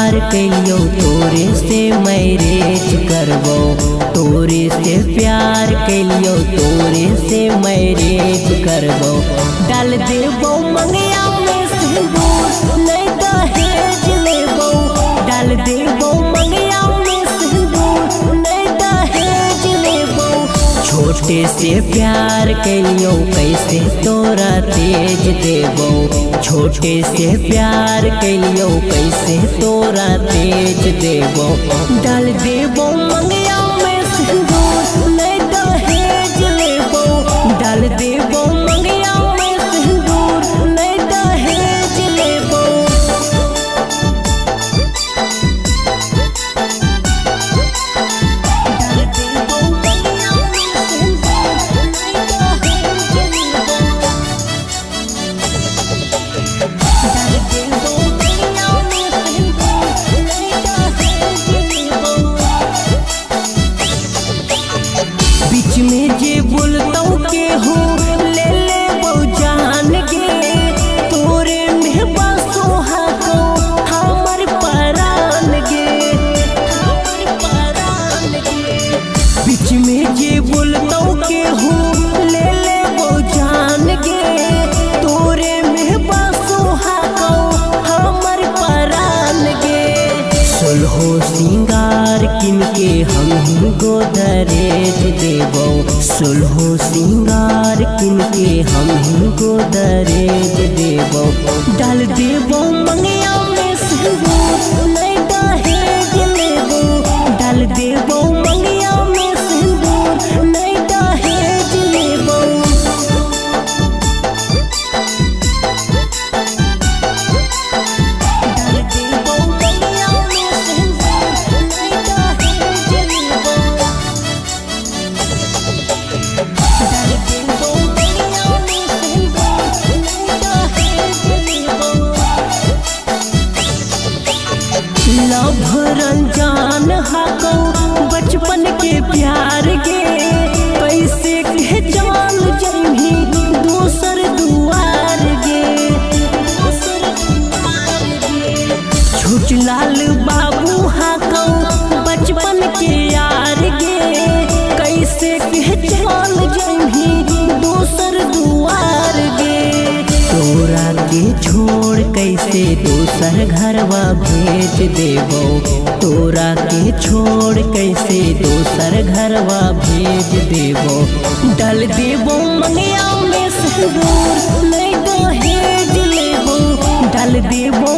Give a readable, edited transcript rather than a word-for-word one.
प्यार कहियो तोरे से मैरिज करबो, तोरे से प्यार कहियो तोरे से मैरिज करबो। डाल देबो मंगिया में सिंदूर नहीं दहेज लेबो, डाल देबो मंगिया में सिंदूर नहीं दहेज लेबो। छोटे से प्यार कहियो कैसे तोरा तेज देबो, छोटे से प्यार कहियो कैसे तोरा तेज देबो। डाल देबो मंगिया में सिंदूर नहीं दहेज लेबो, डाल देबो मंगिया में सिंदूर नहीं दहेज लेबो। डाल देबो मंगिया में सिंदूर नहीं दहेज लेबो, डाल देबो मंगिया में सिंदूर नहीं दहेज लेबो। बीच में जे बोलतौ के हो ले लेबो जान गे, तोरे में बसोहा को हमर परान गे, हमर परान गे। बीच में जे बोलतौ के हो ले लेबो जान गे, तोरे में बसोहा को हमर परान गे। सोलहो सिंगार किनके हम ही गोदरेज देबो, सोलहो सिंगार किनके हम ही गोदरेज देबो। डाल देबो मंगिया में सिंदूर नहीं दहेज लेबो, डाल देबो मंगिया में सिंदूर नहीं दहेज लेबो। डाल देबो मंगिया में सिंदूर नहीं दहेज लेबो, डाल देबो मंगिया में सिंदूर नहीं दहेज लेबो। लव रंजान हाको बचपन के प्यार गे, कैसे के जान जइही दोसर दुआर गे, दोसर दुआर गे। छोट लाल बाबू हाको बचपन के यार गे, कैसे के जान जइही दोसर दुआर गे। तोरा के छोड़ कैसे दोसर घरवा भेज देबो, तोरा के छोड़ कैसे दोसर घरवा भेज देबो। डाल देबो मंगिया में सिंदूर नहीं दहेज लेबो, डाल देबो